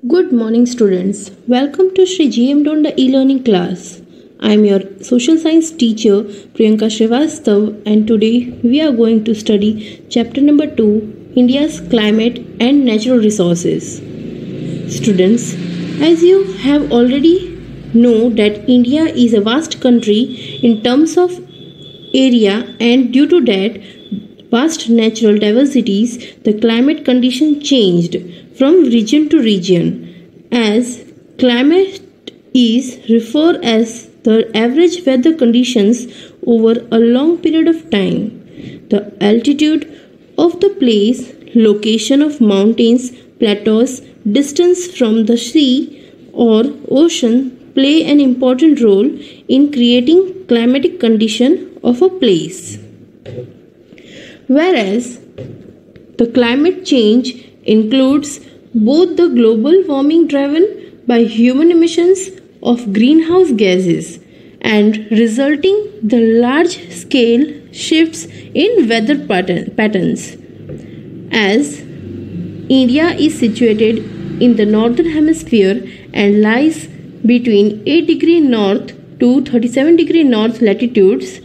Good morning, students. Welcome to Sri GM Donda e-learning class. I am your social science teacher Priyanka Srivastav, and today we are going to study chapter number 2, India's climate and natural resources. Students, as you have already know that India is a vast country in terms of area, and due to that vast natural diversities, the climate condition changed from region to region, as climate is referred as the average weather conditions over a long period of time. The altitude of the place, location of mountains, plateaus, distance from the sea or ocean play an important role in creating climatic condition of a place. Whereas the climate change includes both the global warming driven by human emissions of greenhouse gases and resulting the large scale shifts in weather patterns. As India is situated in the northern hemisphere and lies between 8° north to 37° north latitudes,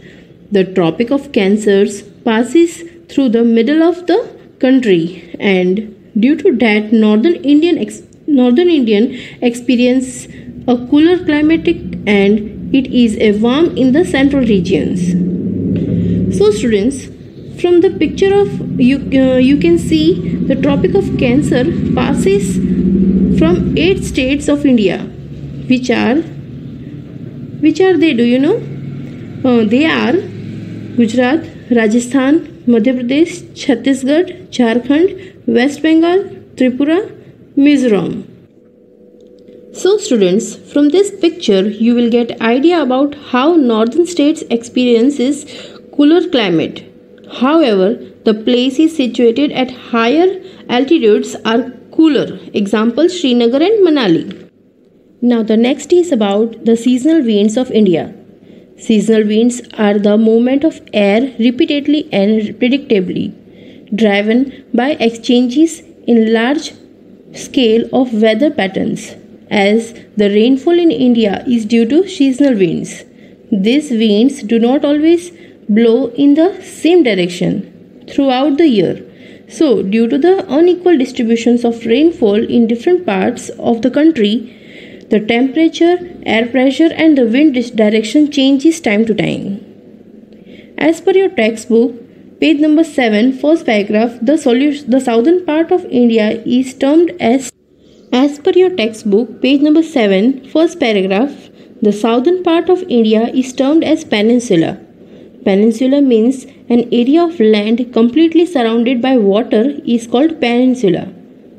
the Tropic of Cancer passes through the middle of the country, and due to that northern Indian experience a cooler climate, and it is a warm in the central regions. So students, from the picture of you can see the Tropic of Cancer passes from 8 states of India. Which are they? Do you know? They are Gujarat, Rajasthan, Madhya Pradesh, Chhattisgarh, Jharkhand, West Bengal, Tripura, Mizoram. So students, from this picture you will get idea about how northern states experiences cooler climate. However, the places situated at higher altitudes are cooler. Example, Srinagar and Manali. Now the next is about the seasonal winds of India. Seasonal winds are the movement of air repeatedly and predictably, driven by exchanges in large scale of weather patterns, as the rainfall in India is due to seasonal winds. These winds do not always blow in the same direction throughout the year. So, due to the unequal distributions of rainfall in different parts of the country, the temperature, air pressure and the wind direction changes time to time. As per your textbook, page number 7, first paragraph, the southern part of India is termed as per your textbook, page number 7, first paragraph, the southern part of India is termed as peninsula. Peninsula means an area of land completely surrounded by water is called peninsula,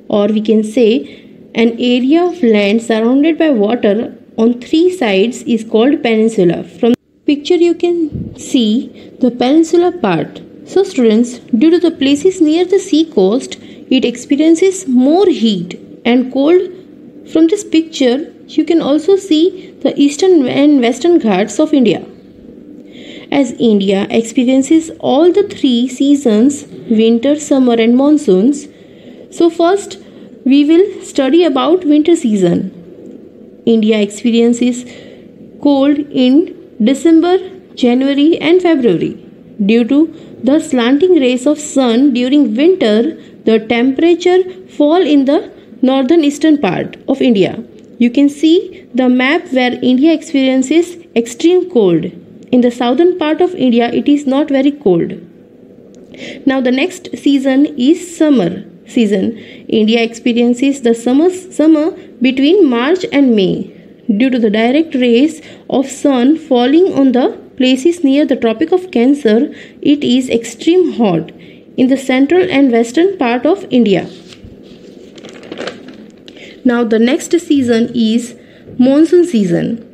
or we can say an area of land surrounded by water on 3 sides is called peninsula. From the picture you can see the peninsula part. So students, due to the places near the sea coast, it experiences more heat and cold. From this picture you can also see the eastern and western Ghats of India. As India experiences all the 3 seasons, winter, summer and monsoons, so first we will study about winter season. India experiences cold in December, January and February. Due to the slanting rays of sun during winter, the temperature fall in the northern eastern part of India. You can see the map where India experiences extreme cold. In the southern part of India, it is not very cold. Now the next season is summer season. India experiences the summer between March and May. Due to the direct rays of sun falling on the places near the Tropic of Cancer, it is extreme hot in the central and western part of India. Now the next season is monsoon season.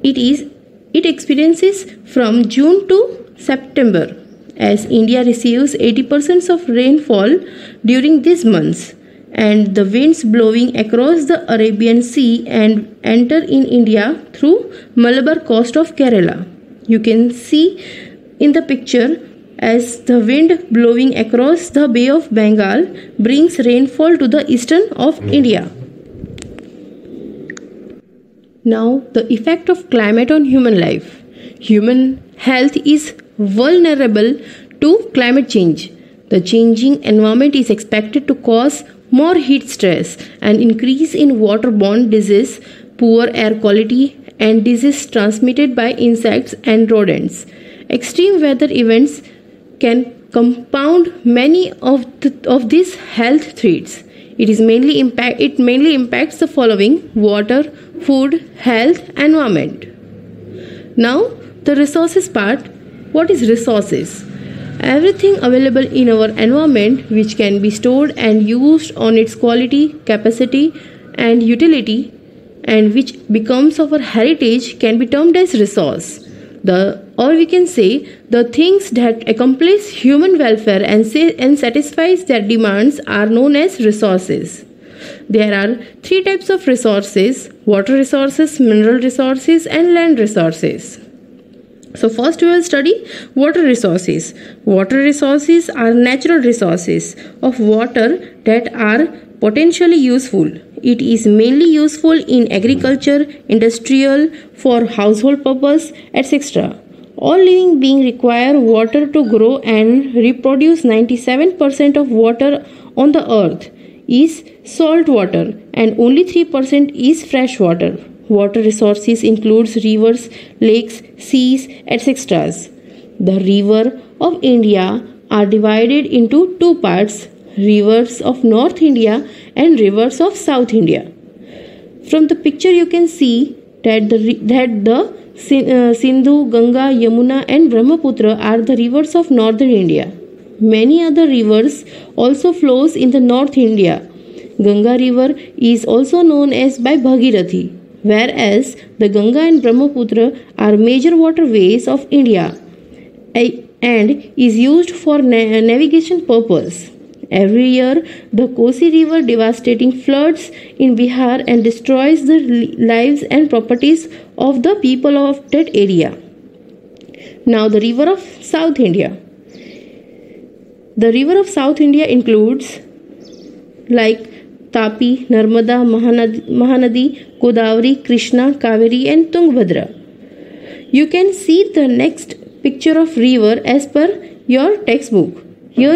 It experiences from June to September, as India receives 80% of rainfall during these months, and the winds blowing across the Arabian Sea and enter in India through Malabar coast of Kerala. You can see in the picture as the wind blowing across the Bay of Bengal brings rainfall to the eastern of India. Now, the effect of climate on human life. Human health is vulnerable to climate change. The changing environment is expected to cause more heat stress, an increase in waterborne disease, poor air quality, and disease transmitted by insects and rodents. Extreme weather events can compound many of these health threats. It mainly impacts the following: water, food, health, environment. Now, the resources part. What is resources? Everything available in our environment which can be stored and used on its quality, capacity, and utility, and which becomes our heritage, can be termed as resource. Or we can say the things that accomplish human welfare and satisfies their demands are known as resources. There are three types of resources: water resources, mineral resources, and land resources. So first we will study water resources. Water resources are natural resources of water that are potentially useful. It is mainly useful in agriculture, industrial, for household purpose, etc. All living beings require water to grow and reproduce. 97% of water on the earth is salt water and only 3% is fresh water. Water resources includes rivers, lakes, seas, etc. The rivers of India are divided into two parts: rivers of North India and rivers of South India. From the picture you can see that the Sindhu, Ganga, Yamuna and Brahmaputra are the rivers of northern India. Many other rivers also flows in the North India. Ganga river is also known as by Bhagirathi, whereas the Ganga and Brahmaputra are major waterways of India and is used for navigation purpose. Every year, the Kosi River devastating floods in Bihar and destroys the lives and properties of the people of that area. Now, the river of South India. The river of South India includes like Tapi, Narmada, Mahanadi, Godavari, Krishna, Kaveri and Tungabhadra. You can see the next picture of river as per your textbook. Here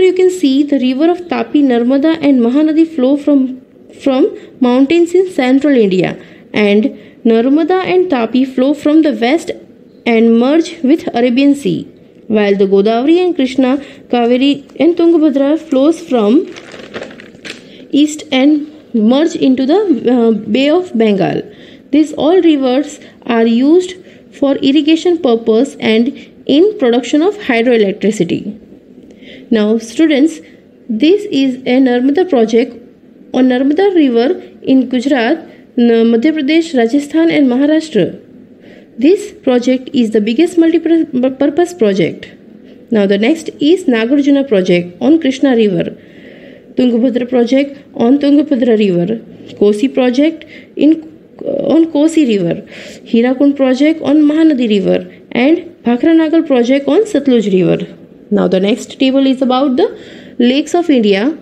you can see the river of Tapi, Narmada and Mahanadi flow from mountains in central India, and Narmada and Tapi flow from the west and merge with Arabian Sea, while the Godavari and Krishna, Kaveri and Tungabhadra flows from east and merge into the Bay of Bengal. These all rivers are used for irrigation purpose and in production of hydroelectricity. Now students, this is a Narmada project on Narmada river in Gujarat, Madhya Pradesh, Rajasthan and Maharashtra. This project is the biggest multi-purpose project. Now the next is Nagarjuna project on Krishna river, Tungabhadra project on Tungabhadra river, Kosi project on Kosi river, Hirakund project on Mahanadi river and Bhakra Nagal project on Satluj river. Now the next table is about the lakes of India.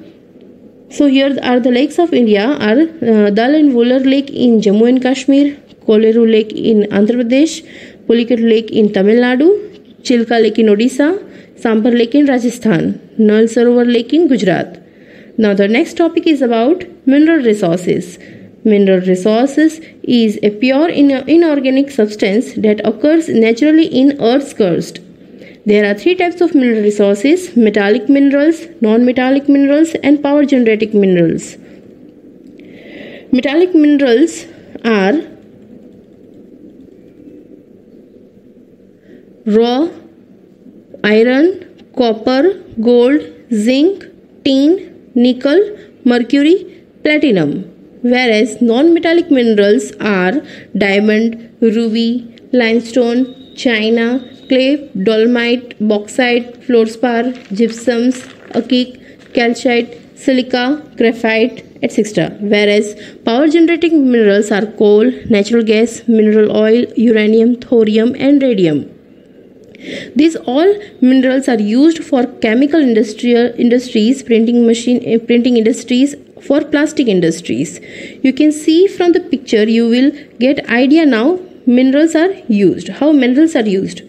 So here are the lakes of India are Dal and Vular Lake in Jammu and Kashmir, Koleru Lake in Andhra Pradesh, Pulicat Lake in Tamil Nadu, Chilka Lake in Odisha, Sambar Lake in Rajasthan, Nal Sarovar Lake in Gujarat. Now the next topic is about mineral resources. Mineral resources is a pure inorganic substance that occurs naturally in Earth's crust. There are three types of mineral resources: metallic minerals, non-metallic minerals and power generating minerals. Metallic minerals are raw iron, copper, gold, zinc, tin, nickel, mercury, platinum, whereas non-metallic minerals are diamond, ruby, limestone, china, clay, dolomite, bauxite, fluorspar, gypsums, acic, calcite, silica, graphite, etc. Whereas power generating minerals are coal, natural gas, mineral oil, uranium, thorium and radium. These all minerals are used for chemical industries, printing industries, for plastic industries. You can see from the picture, you will get idea now minerals are used, how minerals are used.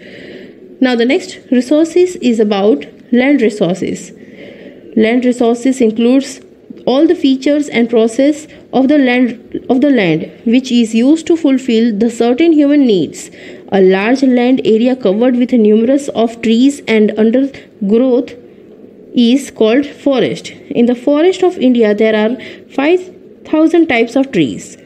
Now the next resources is about land resources. Land resources includes all the features and process of the land which is used to fulfill the certain human needs. A large land area covered with numerous of trees and undergrowth is called forest. In the forest of India there are 5,000 types of trees.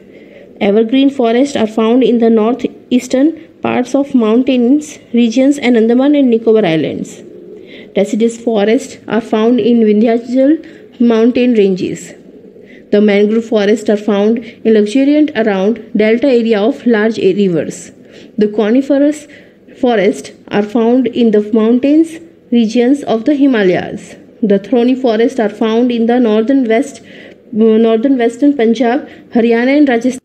Evergreen forests are found in the northeastern parts of mountainous regions and Andaman and Nicobar Islands. Deciduous forests are found in Vindhyachal mountain ranges. The mangrove forests are found in luxuriant around delta area of large rivers. The coniferous forests are found in the mountains regions of the Himalayas. The thorny forests are found in the northern western Punjab, Haryana and Rajasthan.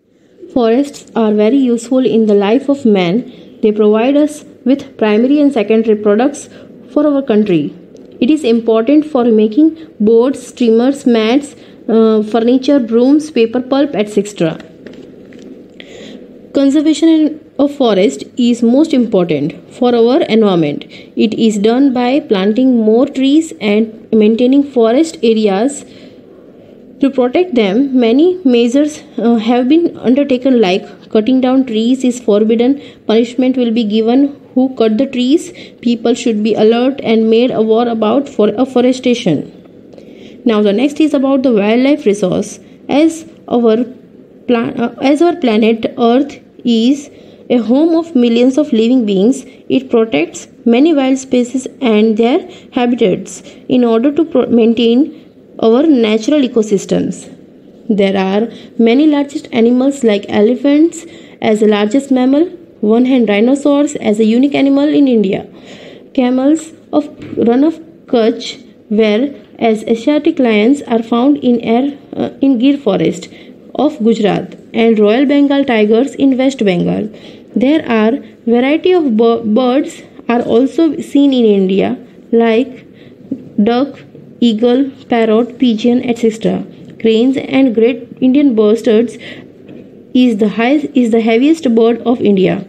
Forests are very useful in the life of man. They provide us with primary and secondary products for our country. It is important for making boards, streamers, mats, furniture, brooms, paper pulp, etc. Conservation of forest is most important for our environment. It is done by planting more trees and maintaining forest areas. To protect them, many measures have been undertaken, like cutting down trees is forbidden, punishment will be given who cut the trees, people should be alert and made aware about afforestation. Now the next is about the wildlife resource. As our planet Earth is a home of millions of living beings, it protects many wild species and their habitats in order to maintain our natural ecosystems. There are many largest animals like elephants as the largest mammal, one-hand rhinoceros as a unique animal in India, camels of Run of Kutch, whereas Asiatic lions are found in Gir forest of Gujarat and Royal Bengal tigers in West Bengal. There are variety of birds are also seen in India like duck, eagle, parrot, pigeon, etc. Cranes and great Indian bustards is the heaviest bird of India.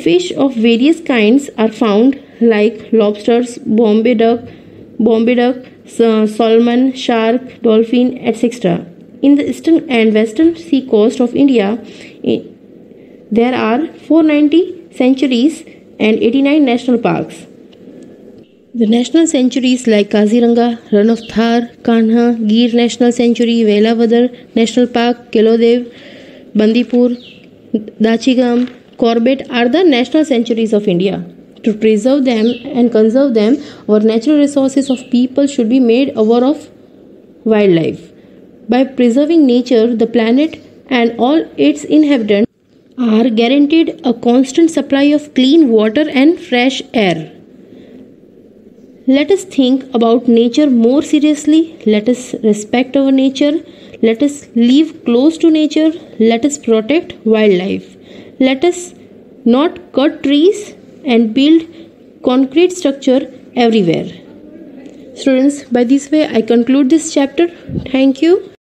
Fish of various kinds are found like lobsters, Bombay duck, salmon, shark, dolphin, etc. In the eastern and western sea coast of India, there are 490 sanctuaries and 89 national parks. The national sanctuaries like Kaziranga, Run of Thar, Kanha, Gir National Sanctuary, Velavadar National Park, Kelodev, Bandipur, Dachigam, Corbett are the national sanctuaries of India. To preserve them and conserve them, our natural resources of people should be made aware of wildlife. By preserving nature, the planet and all its inhabitants are guaranteed a constant supply of clean water and fresh air. Let us think about nature more seriously. Let us respect our nature. Let us live close to nature. Let us protect wildlife. Let us not cut trees and build concrete structure everywhere. Students, by this way I conclude this chapter. Thank you.